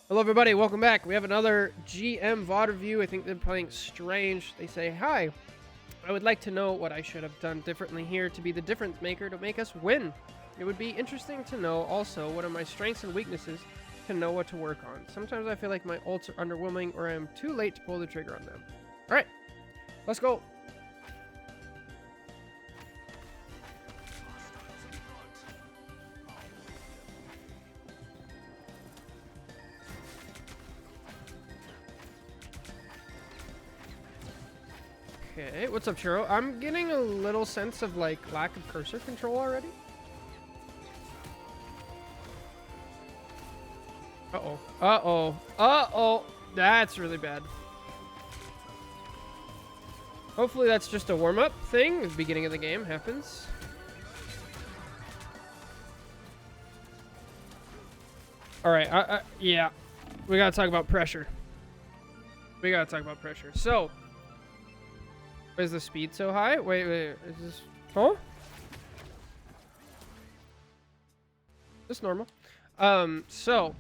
Hello everybody, welcome back. We have another GM VOD review. I think they're playing Strange. They say, hi, I would like to know what I should have done differently here to be the difference maker to make us win. It would be interesting to know also what are my strengths and weaknesses to know what to work on. Sometimes I feel like my ults are underwhelming or I'm too late to pull the trigger on them. Alright, let's go. Okay, what's up, Churro? I'm getting a little sense of, like, lack of cursor control already. Uh-oh. Uh-oh. Uh-oh. That's really bad. Hopefully that's just a warm-up thing. The beginning of the game happens. Alright, yeah. We gotta talk about pressure. So... why is the speed so high? Wait, is this... huh? Just normal. So...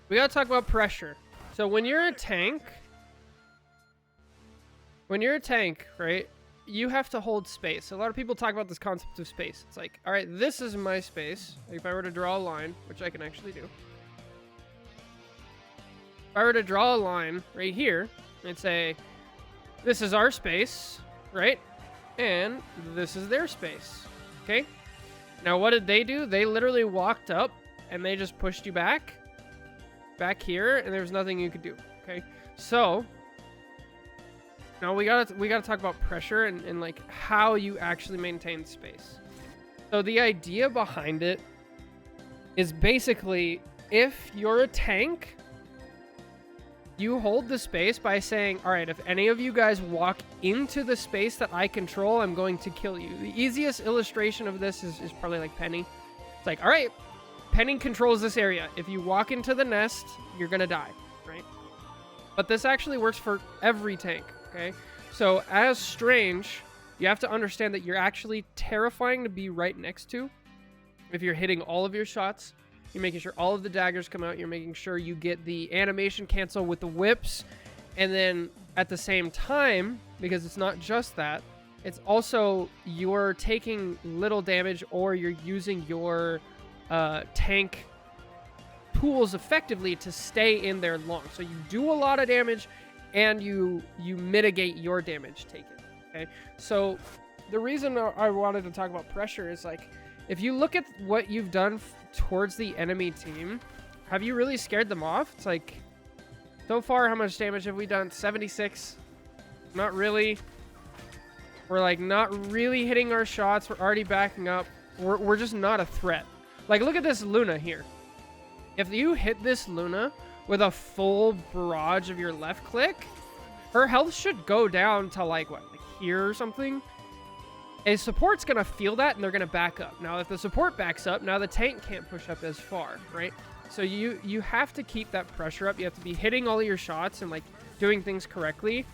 we gotta talk about pressure. So when you're a tank... right? You have to hold space. A lot of people talk about this concept of space. It's like, alright, this is my space. If I were to draw a line, which I can actually do. If I were to draw a line right here, and say... this is our space, right? And this is their space, okay? Now, what did they do? They literally walked up, and they just pushed you back here, and there's nothing you could do, okay? So, now we gotta talk about pressure and like how you actually maintain space. So the idea behind it is basically, if you're a tank, you hold the space by saying, all right, if any of you guys walk into the space that I control, I'm going to kill you. The easiest illustration of this is probably like Penny. It's like, all right, Penny controls this area. If you walk into the nest, you're going to die, right? But this actually works for every tank, okay? So as Strange, you have to understand that you're actually terrifying to be right next to. If you're hitting all of your shots, you're making sure all of the daggers come out. You're making sure you get the animation cancel with the whips. And then at the same time, because it's not just that, it's also you're taking little damage or you're using your tank tools effectively to stay in there long. So you do a lot of damage and you mitigate your damage taken. Okay. So the reason I wanted to talk about pressure is like, if you look at what you've done towards the enemy team, have you really scared them off? It's like, so far, how much damage have we done? 76. Not really. We're like not really hitting our shots. We're already backing up. We're just not a threat. Like, look at this Luna here. If you hit this Luna with a full barrage of your left click, her health should go down to like, what, like here or something? A support's going to feel that, and they're going to back up. Now, if the support backs up, now the tank can't push up as far, right? So you have to keep that pressure up. You have to be hitting all of your shots and, like, doing things correctly.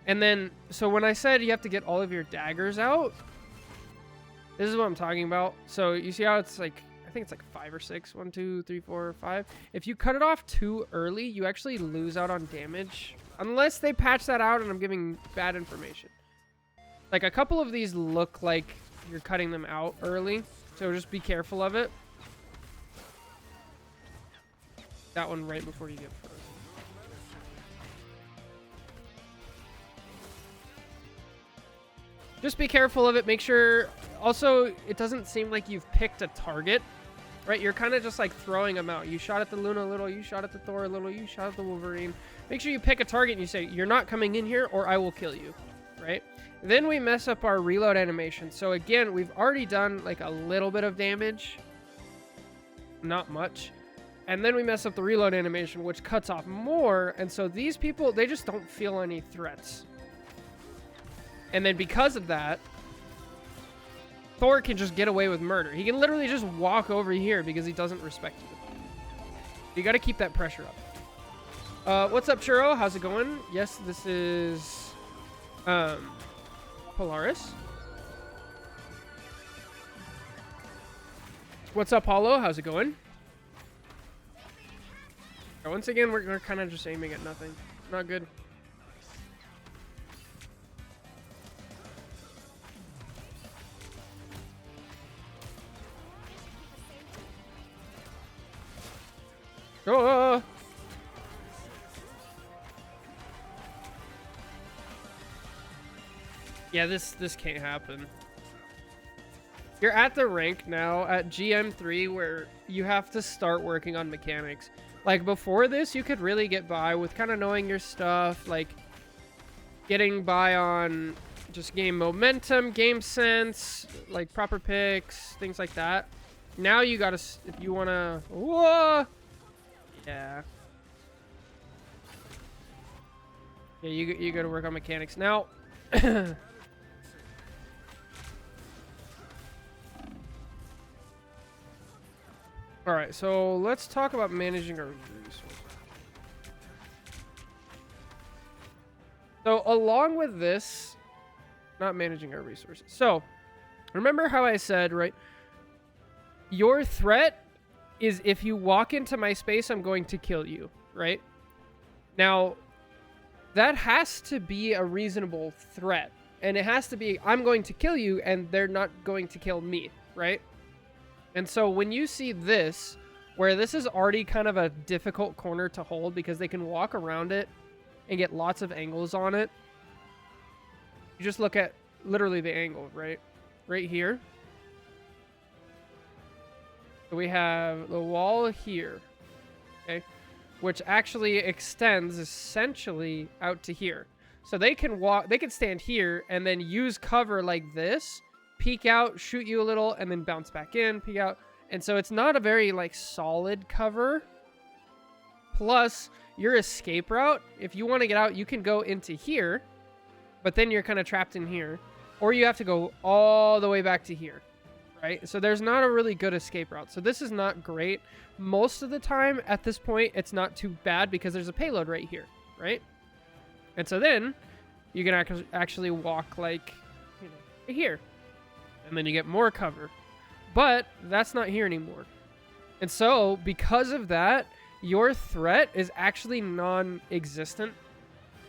And then, so when I said you have to get all of your daggers out, this is what I'm talking about. So you see how it's, like, I think it's, like, 5 or 6. 1, 2, 3, 4, 5. If you cut it off too early, you actually lose out on damage. Unless they patch that out and I'm giving bad information. Like, a couple of these look like you're cutting them out early, so just be careful of it. That one right before you get frozen. Just be careful of it. Make sure... also, it doesn't seem like you've picked a target, right? You're kind of just, like, throwing them out. You shot at the Luna a little, you shot at the Thor a little, you shot at the Wolverine. Make sure you pick a target and you say, you're not coming in here or I will kill you, right? Then we mess up our reload animation. So again, we've already done like a little bit of damage. Not much. And then we mess up the reload animation, which cuts off more. And so these people, they just don't feel any threats. And then because of that, Thor can just get away with murder. He can literally just walk over here because he doesn't respect you. You got to keep that pressure up. What's up, Churro? How's it going? Yes, this is... Polaris. What's up, Hollow? How's it going? Once again, we're kind of just aiming at nothing. Not good. Oh! Yeah, this can't happen. You're at the rank now at GM3 where you have to start working on mechanics. Like before this, you could really get by with kind of knowing your stuff, like getting by on just game momentum, game sense, like proper picks, things like that. Now you gotta, if you wanna, whoa, yeah, yeah, you gotta work on mechanics now. All right, so let's talk about managing our resources. So along with this, not managing our resources. So remember how I said, right? Your threat is if you walk into my space, I'm going to kill you, right? Now, that has to be a reasonable threat. And it has to be, I'm going to kill you and they're not going to kill me, right? And so when you see this, where this is already kind of a difficult corner to hold because they can walk around it and get lots of angles on it. You just look at literally the angle, right? Right here. So we have the wall here, okay? Which actually extends essentially out to here. So they can walk, they can stand here and then use cover like this, peek out, shoot you a little, and then bounce back in, peek out. And so it's not a very like solid cover. Plus your escape route, if you want to get out, you can go into here, but then you're kind of trapped in here, or you have to go all the way back to here, right? So there's not a really good escape route. So this is not great. Most of the time at this point, it's not too bad because there's a payload right here, right? And so then you can actually walk like, you know, right here, and then you get more cover. But that's not here anymore. And so because of that, your threat is actually non-existent.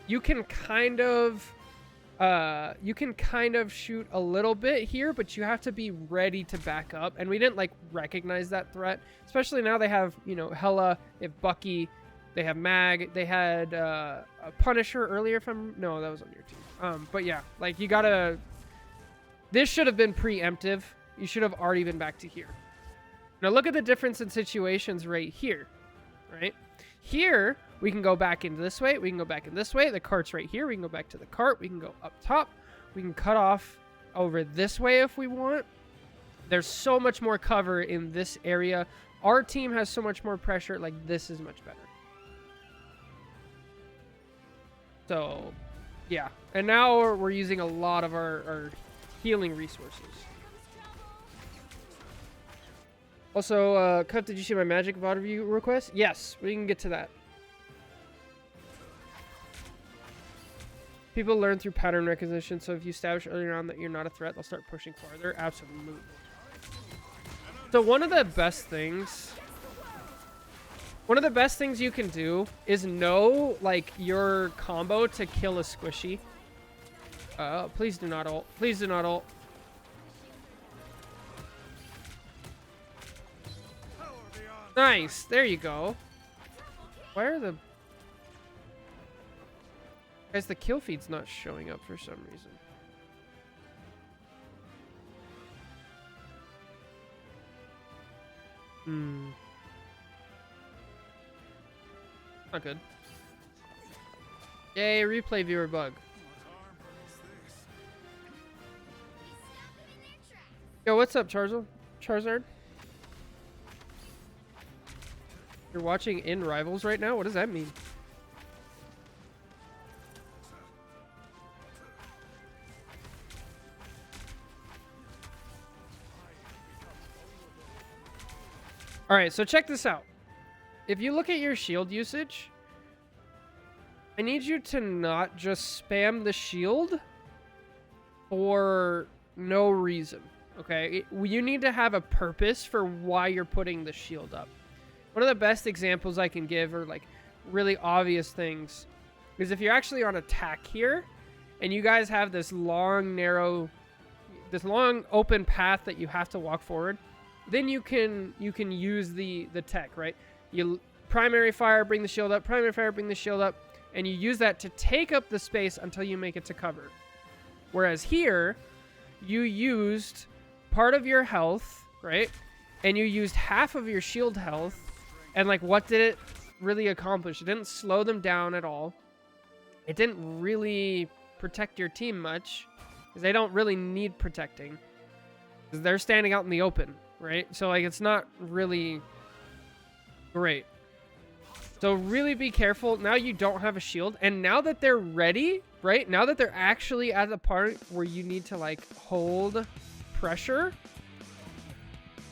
You can kind of shoot a little bit here, but you have to be ready to back up. And we didn't like recognize that threat, especially now they have, you know, Hela, they have Bucky, they have Mag, they had a Punisher earlier from, no, that was on your team. But yeah, like you gotta, this should have been preemptive. You should have already been back to here. Now look at the difference in situations right here, right? Here, we can go back into this way. We can go back in this way. The cart's right here. We can go back to the cart. We can go up top. We can cut off over this way if we want. There's so much more cover in this area. Our team has so much more pressure. Like, this is much better. So, yeah. And now we're using a lot of our healing resources. Also, Cut, did you see my Magic VOD review request? Yes, we can get to that. People learn through pattern recognition, so if you establish earlier on that you're not a threat, they'll start pushing farther. Absolutely. So one of the best things you can do is know, like, your combo to kill a squishy. Please do not ult. Please do not ult. Nice. There you go. Why are the... Guys, the kill feed's not showing up for some reason. Not good. Yay, replay viewer bug. Yo, what's up, Charizard? You're watching in Rivals right now? What does that mean? Alright, so check this out. If you look at your shield usage, I need you to not just spam the shield for no reason, okay? You need to have a purpose for why you're putting the shield up. one of the best examples I can give, or like really obvious things, is if you're actually on attack here and you guys have this long open path that you have to walk forward, then you can use the tech, right? You primary fire, bring the shield up, primary fire, bring the shield up, and you use that to take up the space until you make it to cover. Whereas here, you used part of your health, right? And you used half of your shield health, and like, what did it really accomplish? It didn't slow them down at all. It didn't really protect your team much, because they don't really need protecting, because they're standing out in the open, right? So like, it's not really great. So really be careful. Now you don't have a shield, and now that they're ready, right? Now that they're actually at the part where you need to like hold pressure,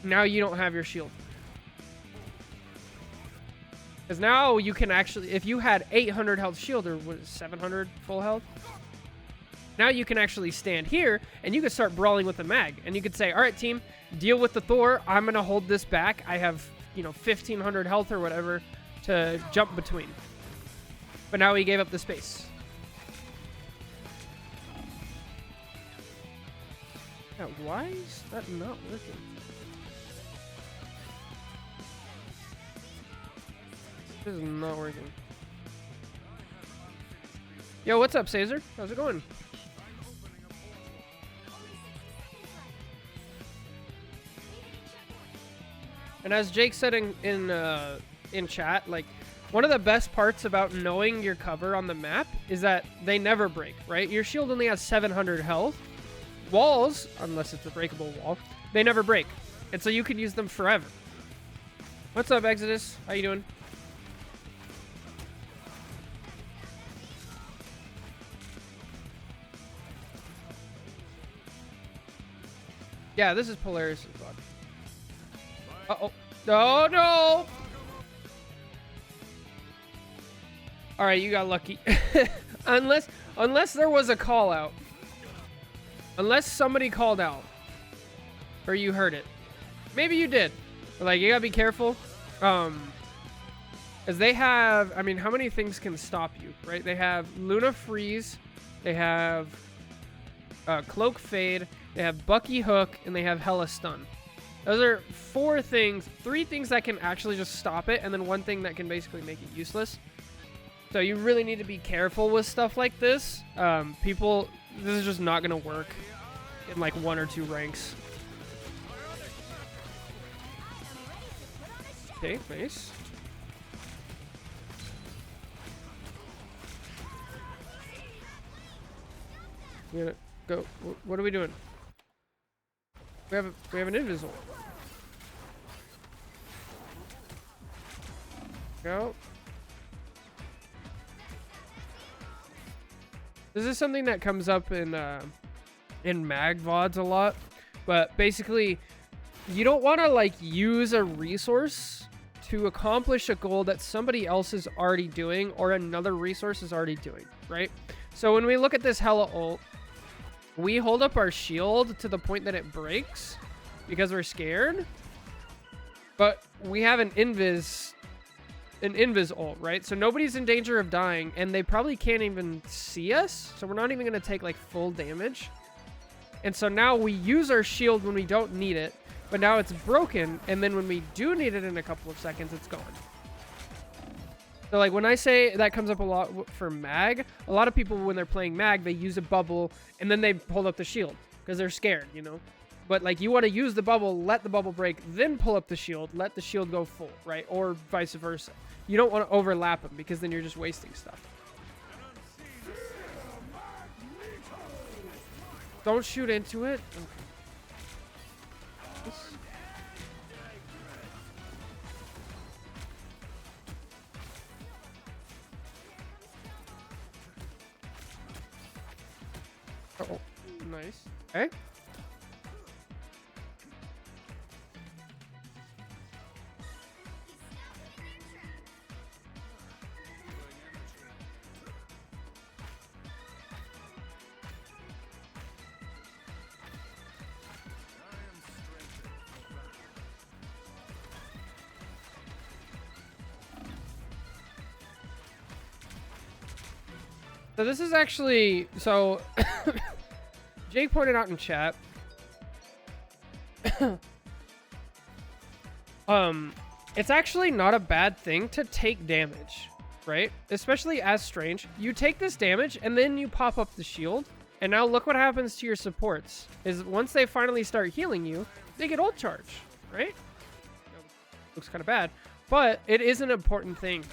now you don't have your shield. Because now you can actually, if you had 800 health shield, or was it 700 full health? Now you can actually stand here, and you can start brawling with the mag. And you could say, all right, team, deal with the Thor. I'm going to hold this back. I have, 1,500 health or whatever to jump between. But now he gave up the space. Yeah, why is that not working? This is not working. Yo, what's up, Caesar? How's it going? And as Jake said in chat, like, one of the best parts about knowing your cover on the map is that they never break, right? Your shield only has 700 health. Walls, unless it's a breakable wall, they never break. And so you can use them forever. What's up, Exodus? How you doing? Yeah, this is Polaris' bug. Uh-oh. Oh, no! Alright, you got lucky. Unless there was a call out. Unless somebody called out. Or you heard it. Maybe you did. But, like, you gotta be careful. As they have... I mean, how many things can stop you, right? They have Luna Freeze. They have... Cloak Fade. They have Bucky Hook. And they have Hella Stun. Those are 3 things that can actually just stop it, and then 1 thing that can basically make it useless. So you really need to be careful with stuff like this. This is just not going to work in like 1 or 2 ranks. Okay, nice. We're gonna go. What are we doing? We have an invisible. Go. This is something that comes up in mag VODs a lot, but basically, you don't want to like use a resource to accomplish a goal that somebody else is already doing or another resource is already doing, right? So when we look at this Hella ult, we hold up our shield to the point that it breaks because we're scared, but we have an invis ult, right? So nobody's in danger of dying, and they probably can't even see us, so we're not even going to take like full damage. And so now we use our shield when we don't need it, but now it's broken, and then when we do need it in a couple of seconds, it's gone. So like when I say that comes up a lot for mag, a lot of people when they're playing mag, they use a bubble and then they hold up the shield because they're scared, But like you want to use the bubble, let the bubble break, then pull up the shield, let the shield go full, right? Or vice versa. You don't want to overlap them because then you're just wasting stuff. Don't shoot into it. Oh, nice. Okay. So this is actually, so Jake pointed out in chat. It's actually not a bad thing to take damage, right? Especially as Strange. You take this damage and then you pop up the shield. And now look what happens to your supports. Is once they finally start healing you, they get ult charge, right? Looks kind of bad. But it is an important thing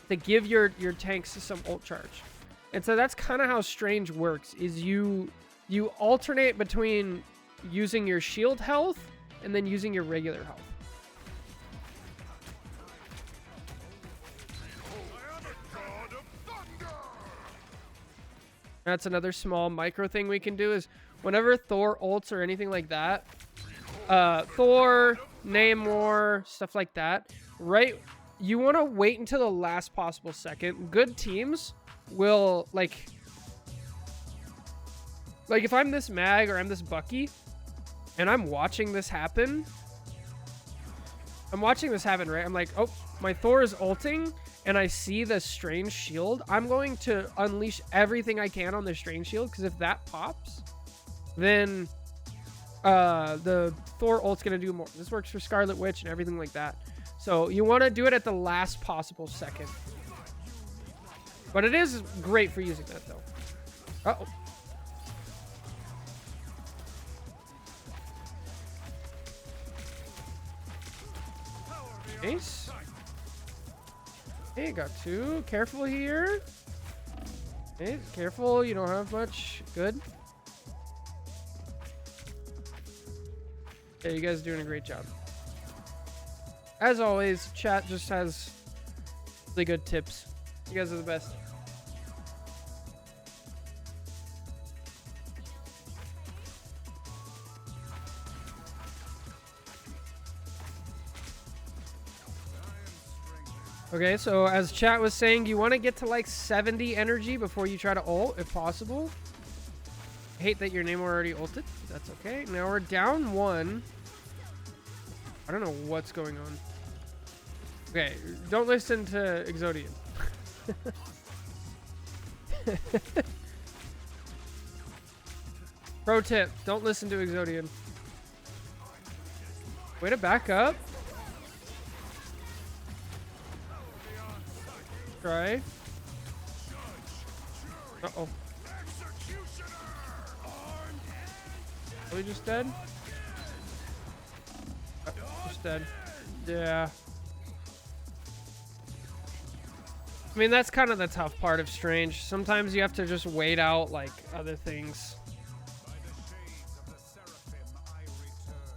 to give your tanks some ult charge. And so that's kind of how Strange works, is you alternate between using your shield health and then using your regular health. That's another small micro thing we can do, is whenever Thor ults or anything like that, Thor, Namor, stuff like that, right? You want to wait until the last possible second. Good teams will, like if I'm this Mag or I'm this Bucky, and I'm watching this happen, right? I'm like, oh, my Thor is ulting, and I see the Strange shield. I'm going to unleash everything I can on the Strange shield, because if that pops, then the Thor ult's going to do more. This works for Scarlet Witch and everything like that. So you want to do it at the last possible second. But it is great for using that, though. Uh-oh. Nice. Hey, got two. Careful here. Hey, careful. You don't have much. Good. Yeah, you guys are doing a great job. As always, chat just has really good tips. You guys are the best. Okay, so as chat was saying, you want to get to like 70 energy before you try to ult, if possible. I hate that your name already ulted. That's okay. Now we're down one. I don't know what's going on. Okay, don't listen to Exodian. Pro tip, don't listen to Exodian. Way to back up. Try. Uh-oh. Are we just dead? Just dead. Yeah. I mean, that's kind of the tough part of Strange. Sometimes you have to just wait out, like, other things.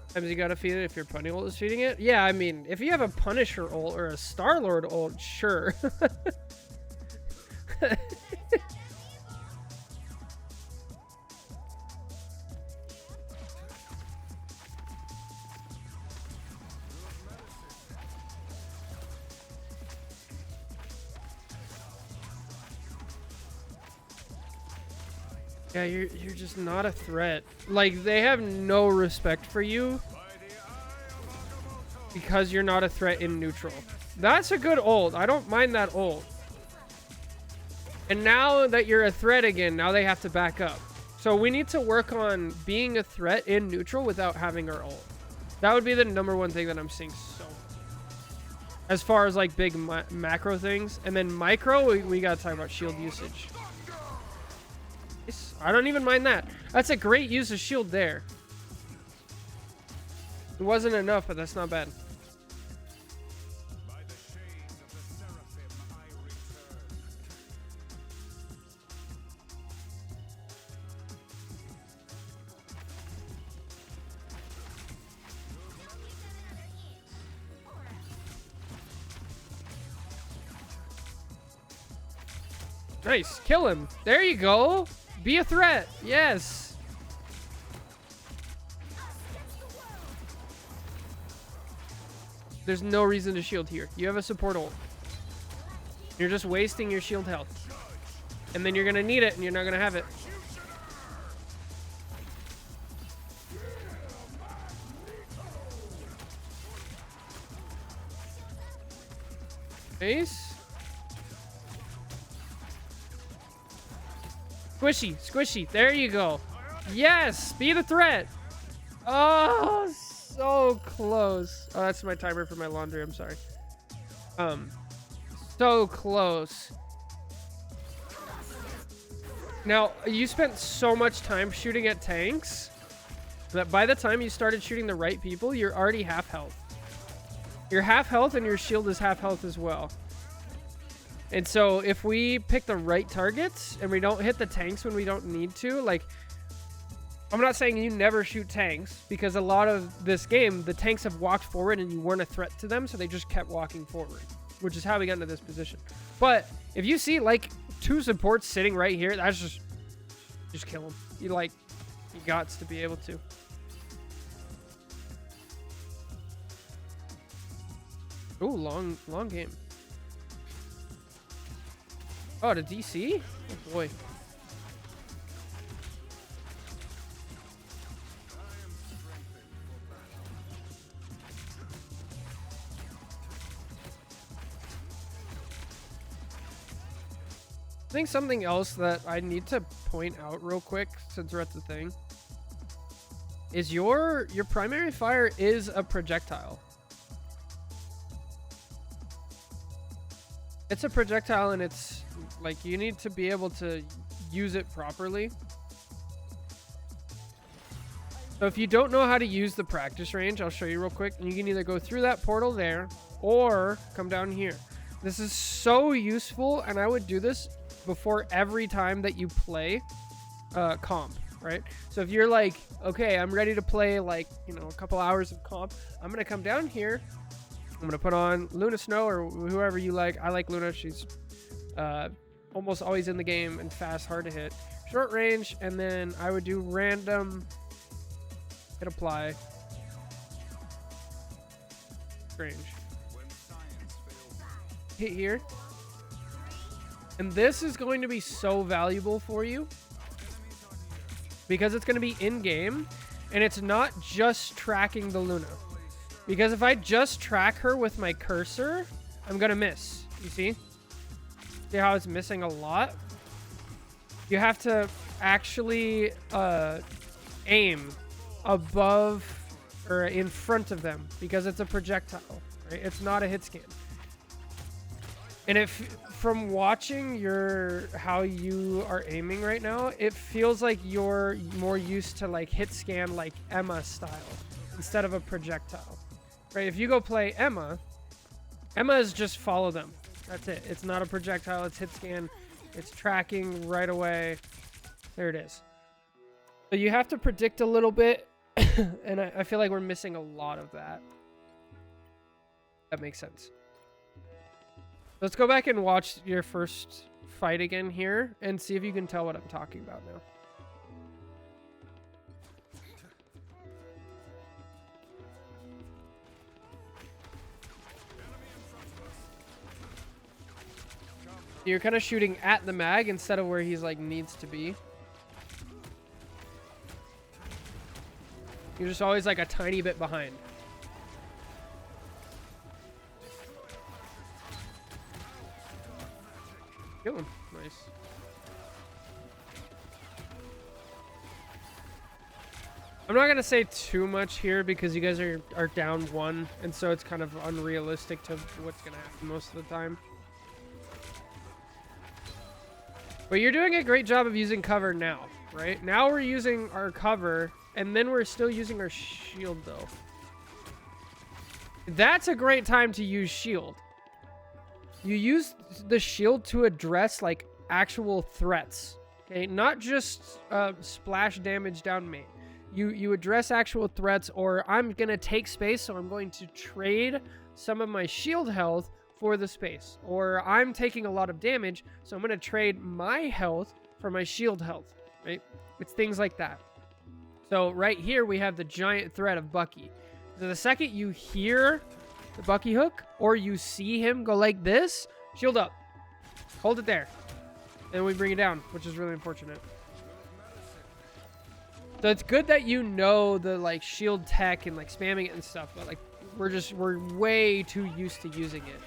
Sometimes you gotta feed it if your Pony ult is feeding it. Yeah, I mean, if you have a Punisher ult or a Star-Lord ult, sure. Yeah, you're just not a threat. Like, they have no respect for you because you're not a threat in neutral. That's a good ult. I don't mind that ult. And now that you're a threat again, now they have to back up. So we need to work on being a threat in neutral without having our ult. That would be the #1 thing that I'm seeing so. As far as like big macro things. And then micro, we gotta talk about shield usage. I don't even mind that. That's a great use of shield there. It wasn't enough, but that's not bad. Nice. Kill him. There you go. Be a threat. Yes. There's no reason to shield here. You have a support ult. You're just wasting your shield health. And then you're going to need it and you're not going to have it. Nice. Squishy, squishy. There you go. Yes, be the threat. Oh, so close. Oh, that's my timer for my laundry. I'm sorry. So close. Now, you spent so much time shooting at tanks that by the time you started shooting the right people, you're already half health. You're half health and your shield is half health as well. And so if we pick the right targets and we don't hit the tanks when we don't need to, like, I'm not saying you never shoot tanks, because a lot of this game, the tanks have walked forward and you weren't a threat to them, so they just kept walking forward, which is how we got into this position. But if you see like 2 supports sitting right here, that's just kill them. You got to be able to. Ooh, long game. Oh, to DC? Oh boy. I think something else that I need to point out real quick, since we're at the thing, is your primary fire is a projectile. It's a projectile, and it's like you need to be able to use it properly. So if you don't know how to use the practice range, I'll show you real quick. And you can either go through that portal there or come down here. This is so useful, and I would do this before every time that you play comp, right? So if you're like, okay, I'm ready to play like, you know, a couple hours of comp, I'm gonna come down here. I'm gonna put on Luna Snow or whoever you like. I like Luna. She's almost always in the game and fast, hard to hit. Short range, and then I would do random, hit apply, range, hit here. And this is going to be so valuable for you because it's going to be in game, and it's not just tracking the Luna. Because if I just track her with my cursor, I'm going to miss. You see? See how it's missing a lot? You have to actually aim above or in front of them because it's a projectile, right? It's not a hit scan. And if from watching how you are aiming right now, it feels like you're more used to like hit scan like Emma style instead of a projectile. Right? If you go play Emma is just follow them. That's it. It's not a projectile, it's hit scan, it's tracking right away. There it is. So you have to predict a little bit, and I feel like we're missing a lot of that. That makes sense. Let's go back and watch your first fight again here and see if you can tell what I'm talking about now. You're kind of shooting at the mag instead of where he's like needs to be. You're just always like a tiny bit behind. Kill him. Nice. I'm not going to say too much here because you guys are down 1, and so it's kind of unrealistic to what's going to happen most of the time. But you're doing a great job of using cover now, right? Now we're using our cover, and then we're still using our shield, though. That's a great time to use shield. You use the shield to address, like, actual threats, okay? Not just splash damage down main. You address actual threats, or I'm going to take space, so I'm going to trade some of my shield health for the space. Or I'm taking a lot of damage, so I'm going to trade my health for my shield health, right? It's things like that. So right here, we have the giant threat of Bucky. So the second you hear the Bucky hook, or you see him go like this, shield up. Hold it there. And we bring it down, which is really unfortunate. So it's good that you know the like shield tech and like spamming it and stuff, but like we're way too used to using it.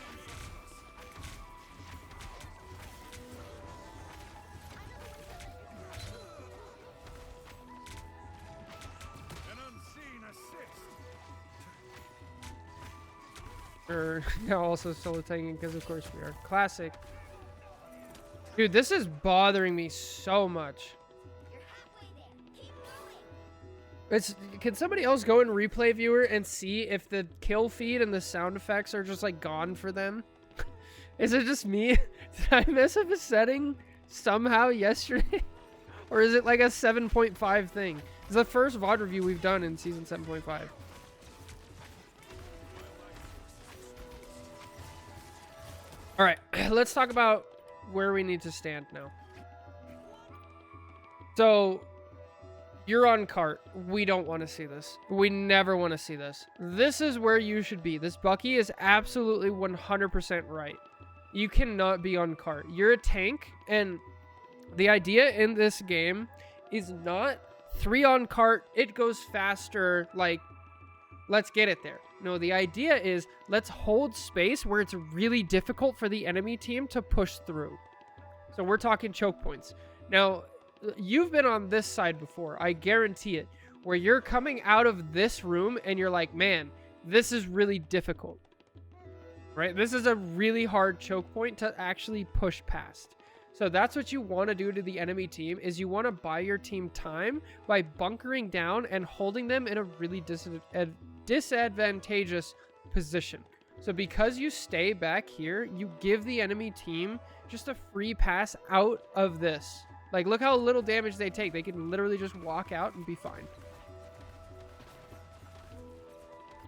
Or yeah, also solo tanking because of course we are. Classic. Dude, this is bothering me so much. Can somebody else go in replay viewer and see if the kill feed and the sound effects are just like gone for them? Is it just me? Did I mess up a setting somehow yesterday? Or is it like a 7.5 thing? It's the first VOD review we've done in season 7.5. All right, let's talk about where we need to stand now. So you're on cart. We don't want to see this. We never want to see this. This is where you should be. This Bucky is absolutely 100% right. You cannot be on cart. You're a tank, and the idea in this game is not 3 on cart, it goes faster, like, let's get it there. No, the idea is let's hold space where it's really difficult for the enemy team to push through. So we're talking choke points. Now, you've been on this side before, I guarantee it, where you're coming out of this room and you're like, man, this is really difficult. Right? This is a really hard choke point to actually push past. So that's what you want to do to the enemy team, is you want to buy your team time by bunkering down and holding them in a really disadvantageous position. So because you stay back here, you give the enemy team just a free pass out of this. Like, look how little damage they take. They can literally just walk out and be fine.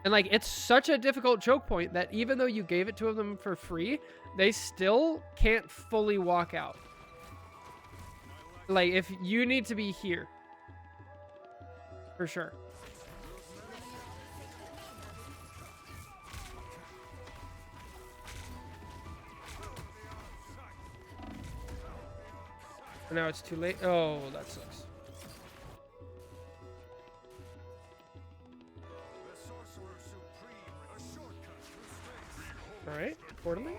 And like, it's such a difficult choke point that even though you gave it to them for free, they still can't fully walk out. Like, if you need to be here. For sure. And now it's too late. Oh, that sucks. Alright, portaling.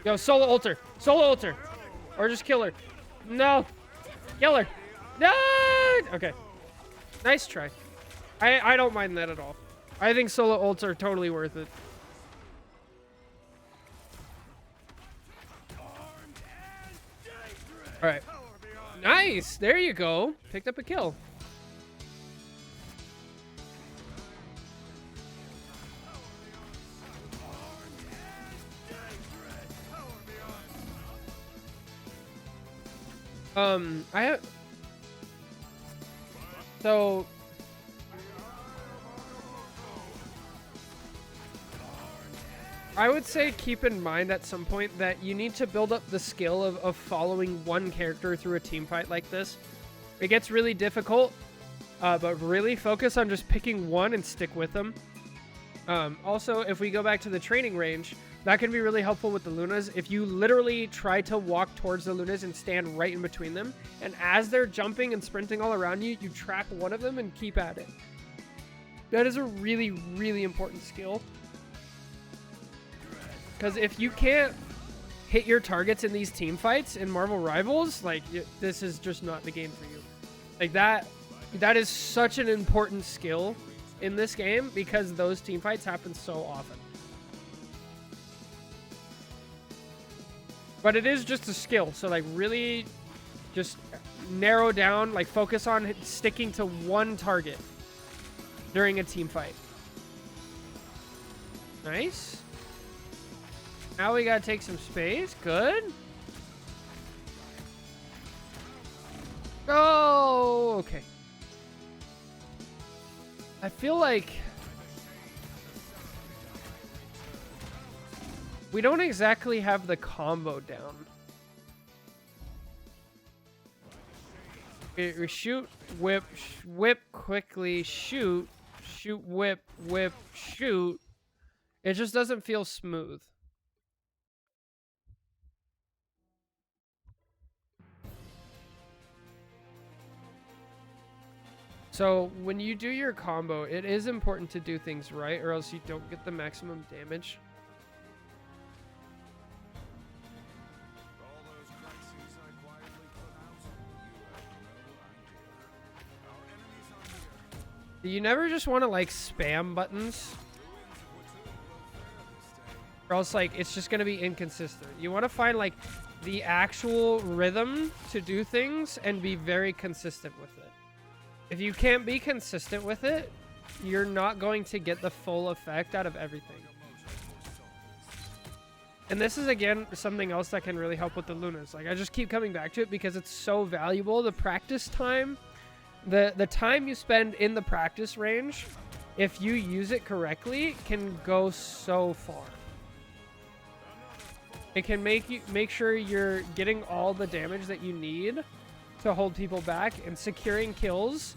Yo, solo altar. Solo altar. Or just kill her. No. Kill her. No! Okay. Nice try. I don't mind that at all. I think solo ults are totally worth it. Alright. Nice! There you go. Picked up a kill. So I would say keep in mind at some point that you need to build up the skill of following one character through a team fight like this. It gets really difficult, but really focus on just picking one and stick with them. Also, if we go back to the training range, that can be really helpful with the Lunas. If you literally try to walk towards the Lunas and stand right in between them, and as they're jumping and sprinting all around you, you trap one of them and keep at it. That is a really, really important skill. Because if you can't hit your targets in these team fights in Marvel Rivals, like, this is just not the game for you. Like, that is such an important skill in this game because those team fights happen so often. But it is just a skill, so like really just narrow down, like focus on sticking to one target during a team fight. Nice. Now we gotta take some space. Good. Oh, okay. I feel like we don't exactly have the combo down. We shoot, whip, whip quickly, shoot, shoot, whip, whip, shoot. It just doesn't feel smooth. So when you do your combo, it is important to do things right, or else you don't get the maximum damage. You never just want to like spam buttons, or else like it's just gonna be inconsistent. You want to find like the actual rhythm to do things and be very consistent with it. If you can't be consistent with it, you're not going to get the full effect out of everything. And this is, again, something else that can really help with the Lunas. Like, I just keep coming back to it because it's so valuable. The practice time, the time you spend in the practice range, if you use it correctly, can go so far. It can make sure you're getting all the damage that you need to hold people back and securing kills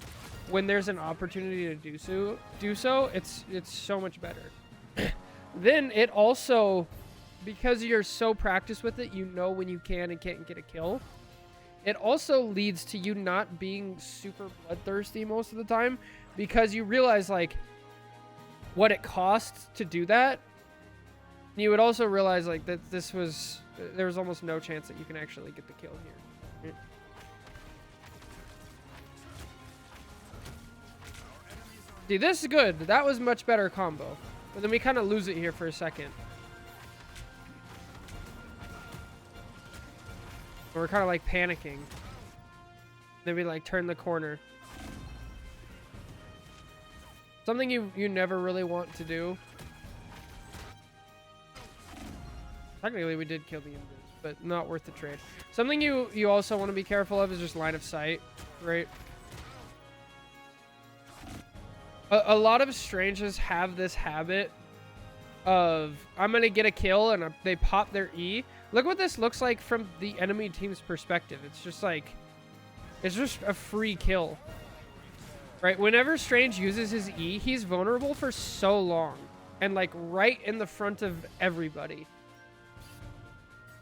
when there's an opportunity to do so. It's so much better. Then it also, because you're so practiced with it, you know when you can and can't get a kill. It also leads to you not being super bloodthirsty most of the time, because you realize like what it costs to do that. You would also realize like that there was almost no chance that you can actually get the kill here. See, this is good. That was much better combo. But then we kind of lose it here for a second. We're kind of like panicking. Then we like turn the corner. Something you never really want to do. Technically, we did kill the invis, but not worth the trade. Something you also want to be careful of is just line of sight, right? A lot of Stranges have this habit of, I'm going to get a kill, and they pop their E. Look what this looks like from the enemy team's perspective. It's just like, it's just a free kill. Right? Whenever Strange uses his E, he's vulnerable for so long. And like right in the front of everybody.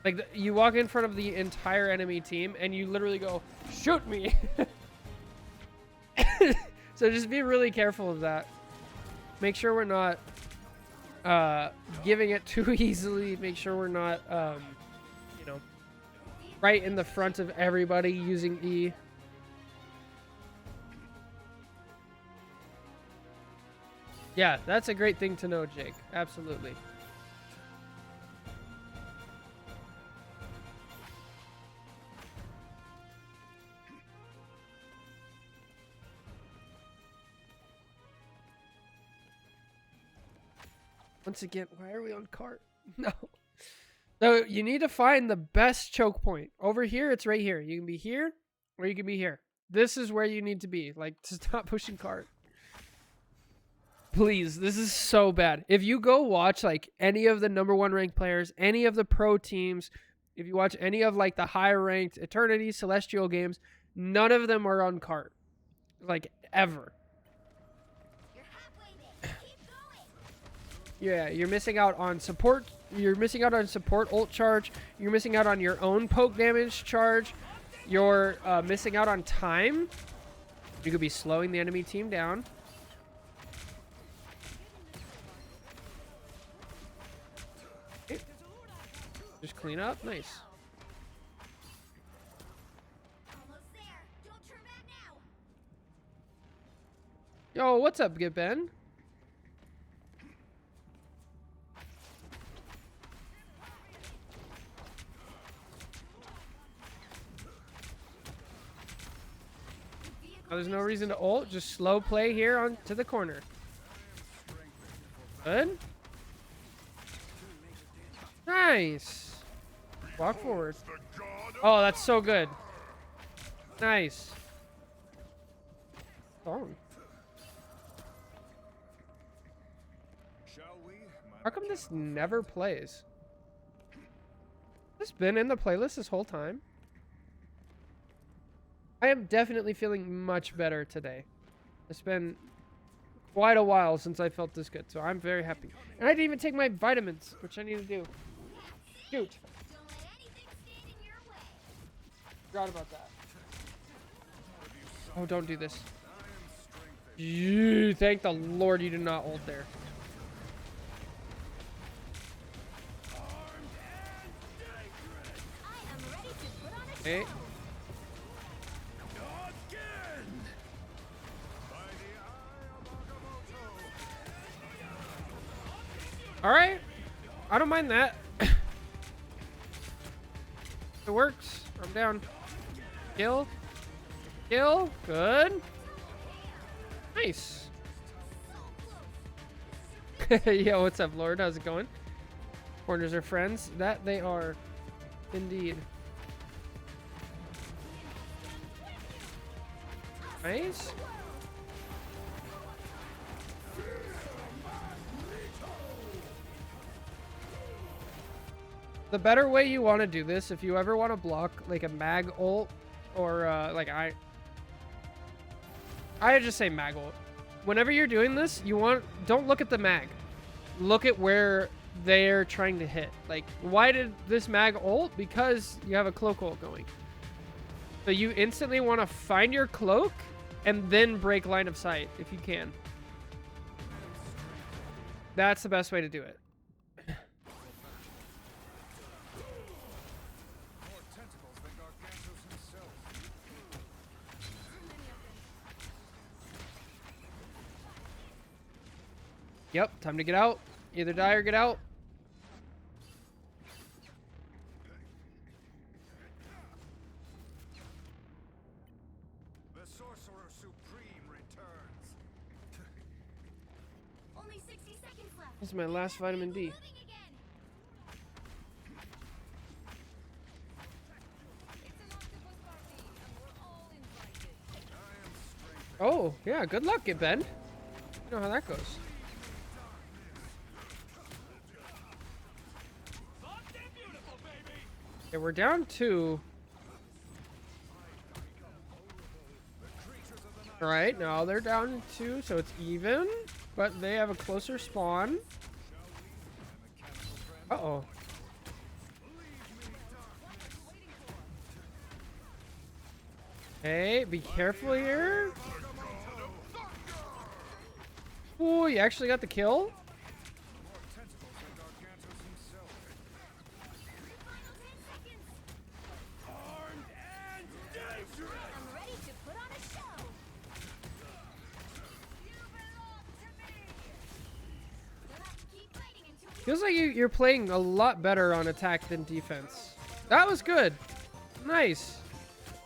Like you walk in front of the entire enemy team and you literally go, shoot me. So just be really careful of that. Make sure we're not giving it too easily. Make sure we're not, you know, right in the front of everybody using E. Yeah, that's a great thing to know, Jake. Absolutely. Once again, why are we on cart? No. So you need to find the best choke point. Over here, it's right here. You can be here, or you can be here. This is where you need to be. Like, to stop pushing cart. Please, this is so bad. If you go watch, like, any of the #1 ranked players, any of the pro teams, if you watch any of, like, the higher ranked Eternity, Celestial games, none of them are on cart. Like, ever. Yeah, you're missing out on support. You're missing out on support ult charge. You're missing out on your own poke damage charge. You're missing out on time. You could be slowing the enemy team down. Okay. Just clean up. Nice. Yo, what's up, Get Ben? There's no reason to ult. Just slow play here on to the corner. Good. Nice. Walk forward. Oh, that's so good. Nice. Oh. How come this never plays? Has this been in the playlist this whole time? I am definitely feeling much better today. It's been quite a while since I felt this good, so I'm very happy. And I didn't even take my vitamins, which I need to do. Shoot. Forgot about that. Oh, don't do this. Thank the Lord you did not ult there. Okay. All right. I don't mind that. It works. I'm down. Kill. Kill. Good. Nice. Yo, what's up, Lord? How's it going? Corners are friends. That they are. Indeed. Nice. The better way you want to do this, if you ever want to block like a mag ult or like I just say mag ult. Whenever you're doing this, don't look at the mag. Look at where they're trying to hit. Like, why did this mag ult? Because you have a cloak ult going. So you instantly want to find your cloak and then break line of sight if you can. That's the best way to do it. Yep, time to get out. Either die or get out. The Sorcerer Supreme returns. Only 60 seconds left. This is my last vitamin D. Oh, yeah, good luck, Get Ben. You know how that goes. Okay, we're down 2. Alright, now they're down 2, so it's even. But they have a closer spawn. Uh-oh. Hey, be careful here. Ooh, you actually got the kill? Feels like you're playing a lot better on attack than defense. That was good. Nice.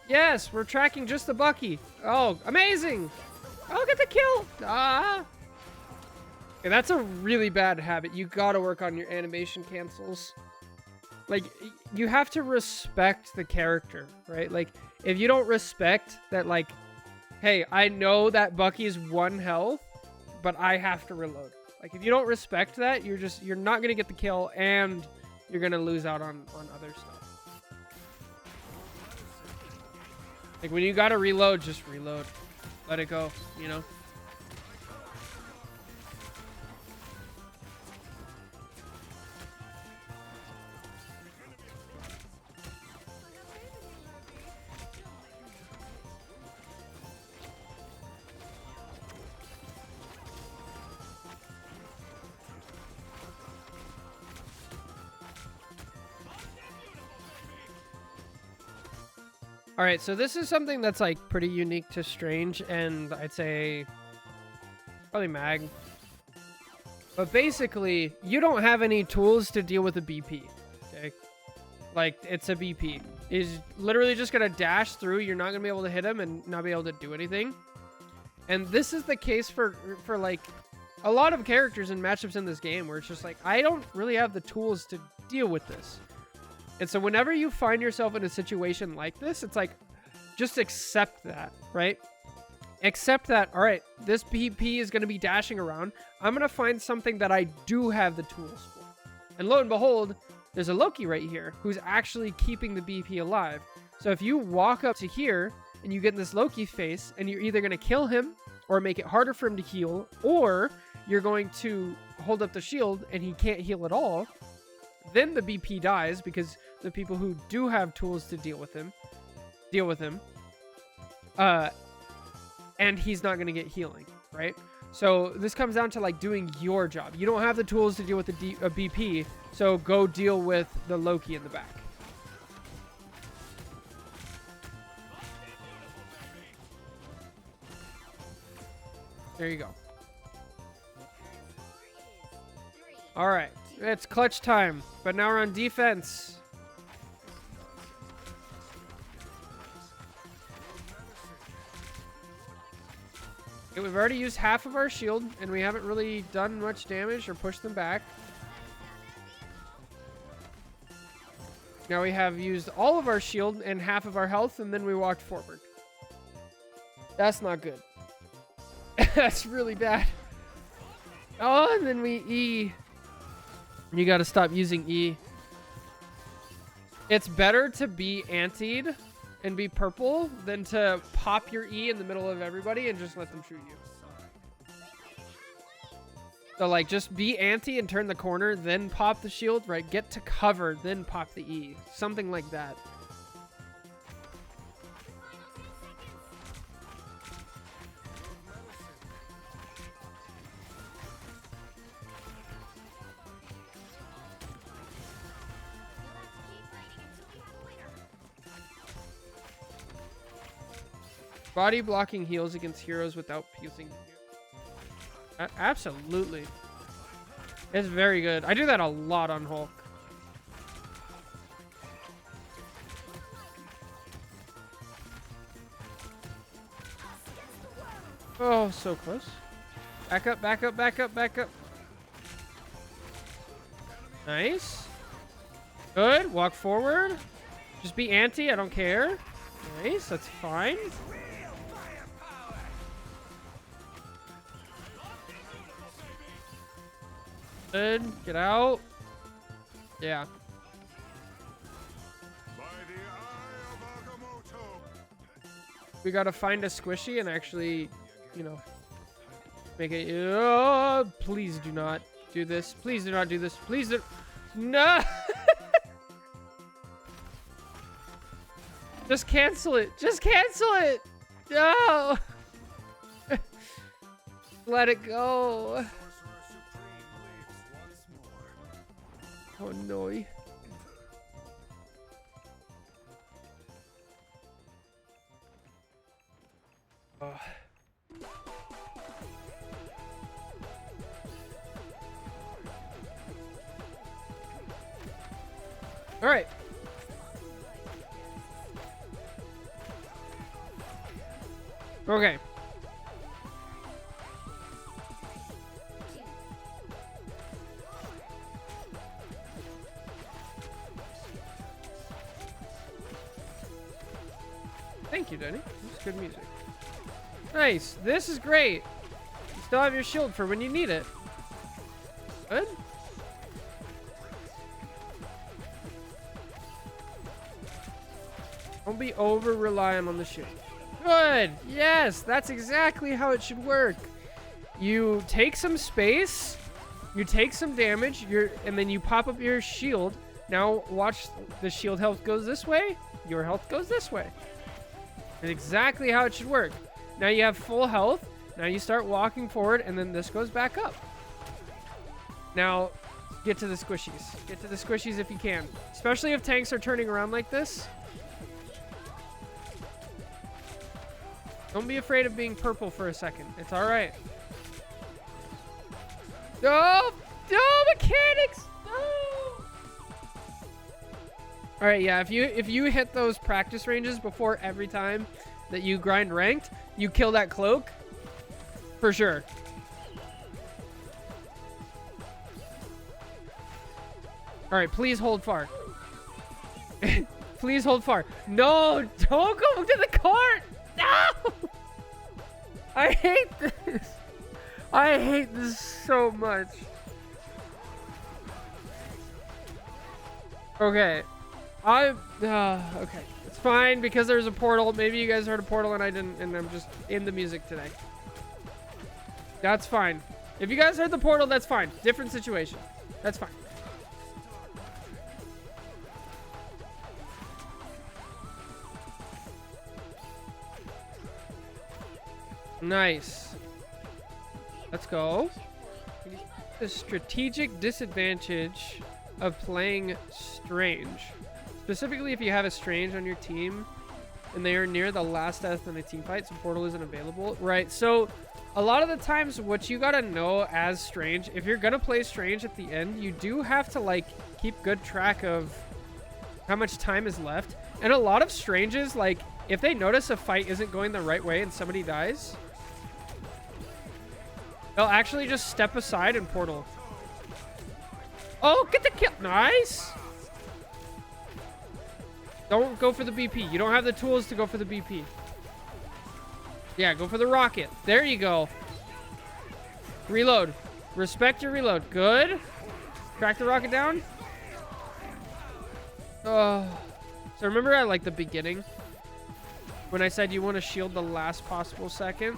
Yes, we're tracking just the Bucky. Oh, amazing. Oh, get the kill. Ah. Okay, that's a really bad habit. You gotta work on your animation cancels. Like, you have to respect the character, right? Like, if you don't respect that, like, hey, I know that Bucky's 1 health, but I have to reload. Like, if you don't respect that, you're not gonna get the kill, and you're gonna lose out on other stuff. Like, when you gotta reload, just reload. Let it go, you know? All right, so this is something that's like pretty unique to Strange, and I'd say probably Mag. But basically, you don't have any tools to deal with a BP. Okay, like it's a BP. He's literally just gonna dash through. You're not gonna be able to hit him and not be able to do anything. And this is the case for like a lot of characters and matchups in this game, where it's just like I don't really have the tools to deal with this. And so whenever you find yourself in a situation like this, it's like, just accept that, right? Accept that, all right, this BP is going to be dashing around. I'm going to find something that I do have the tools for. And lo and behold, there's a Loki right here who's actually keeping the BP alive. So if you walk up to here and you get in this Loki face, and you're either going to kill him or make it harder for him to heal, or you're going to hold up the shield and he can't heal at all, then the BP dies because the people who do have tools to deal with him, and he's not going to get healing, right? So this comes down to like doing your job. You don't have the tools to deal with a BP, so go deal with the Loki in the back. There you go. All right, it's clutch time, but now we're on defense. Okay, we've already used half of our shield, and we haven't really done much damage or pushed them back. Now we have used all of our shield and half of our health, and then we walked forward. That's not good. That's really bad. Oh, and then we E. You gotta stop using E. It's better to be antied and be purple than to pop your E in the middle of everybody and just let them shoot you. So, like, just be anti and turn the corner, then pop the shield, right? Get to cover, then pop the E. Something like that. Body blocking heals against heroes without using. Absolutely. It's very good. I do that a lot on Hulk. Oh, so close. Back up, back up, back up, back up. Nice. Good. Walk forward. Just be anti. I don't care. Nice. That's fine. Good. Get out. Yeah. We gotta find a squishy and actually, you know, make it. Oh, please do not do this. Please do not do this. Please do. No. Just cancel it. Just cancel it. No. Let it go. Oh no. Oh. All right. Okay. Thank you, Denny. That's good music. Nice. This is great. You still have your shield for when you need it. Good. Don't be over-reliant on the shield. Good. Yes, that's exactly how it should work. You take some space, you take some damage, and then you pop up your shield. Now watch, the shield health goes this way, your health goes this way. That's exactly how it should work. Now you have full health. Now you start walking forward, and then this goes back up. Now, get to the squishies. Get to the squishies if you can. Especially if tanks are turning around like this. Don't be afraid of being purple for a second. It's all right. No! No, mechanics! No! All right, yeah, if you hit those practice ranges before every time that you grind ranked, you kill that cloak for sure. All right, please hold far. Please hold far. No, don't go to the cart. No! I hate this. I hate this so much. Okay. Okay. It's fine because there's a portal. Maybe you guys heard a portal and I didn't, and I'm just in the music today. That's fine. If you guys heard the portal, that's fine. Different situation. That's fine. Nice. Let's go. The strategic disadvantage of playing Strange. Specifically if you have a Strange on your team and they are near the last death in a team fight, so portal isn't available. Right, so a lot of the times what you gotta know as Strange, if you're gonna play Strange at the end, you do have to like keep good track of how much time is left. And a lot of Stranges, like if they notice a fight isn't going the right way and somebody dies, they'll actually just step aside and portal. Oh, get the kill. Nice. Don't go for the BP. You don't have the tools to go for the BP. Yeah, go for the rocket. There you go. Reload. Respect your reload. Good. Crack the rocket down. Oh. So remember at like the beginning when I said you want to shield the last possible second?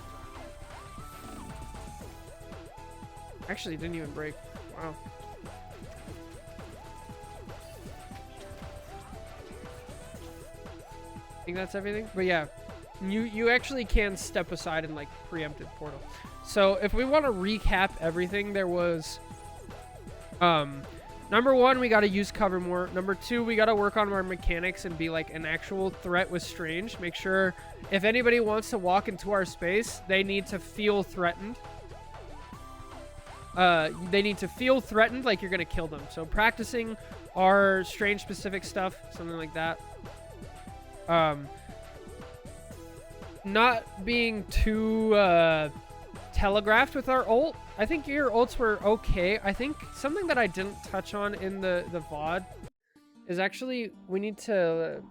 Actually, it didn't even break. Wow. I think that's everything. But yeah, you actually can step aside and like preemptive portal. So if we want to recap everything, there was number one, we got to use cover more. Number two, we got to work on our mechanics and be like an actual threat with Strange. Make sure if anybody wants to walk into our space, they need to feel threatened. They need to feel threatened like you're going to kill them. So practicing our Strange specific stuff, something like that. Not being too telegraphed with our ult. I think your ults were okay. I think something that I didn't touch on in the VOD is actually we need to...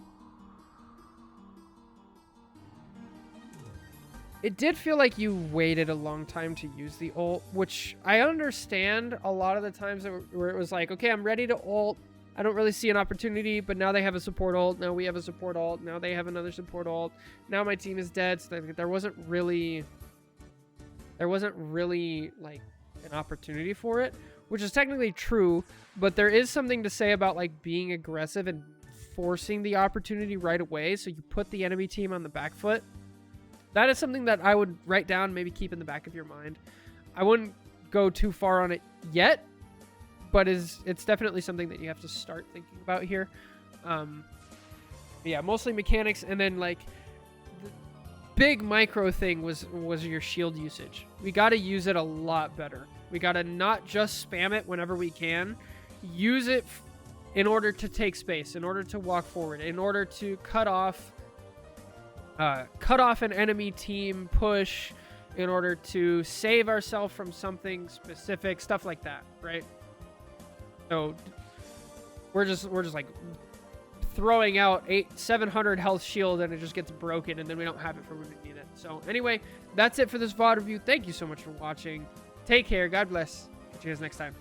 It did feel like you waited a long time to use the ult, which I understand a lot of the times where it was like, okay, I'm ready to ult. I don't really see an opportunity, but now they have a support ult. Now we have a support ult. Now they have another support ult. Now my team is dead. So there wasn't really like an opportunity for it, which is technically true, but there is something to say about like being aggressive and forcing the opportunity right away. So you put the enemy team on the back foot. That is something that I would write down, maybe keep in the back of your mind. I wouldn't go too far on it yet, but it's definitely something that you have to start thinking about here. Yeah, mostly mechanics, and then like the big micro thing was your shield usage. We got to use it a lot better. We got to not just spam it whenever we can. Use it in order to take space, in order to walk forward, in order to cut off an enemy team push, in order to save ourselves from something specific, stuff like that, right? So we're just like throwing out 700 health shield and it just gets broken and then we don't have it for when we need it. So anyway, that's it for this VOD review. Thank you so much for watching. Take care. God bless. Catch you guys next time.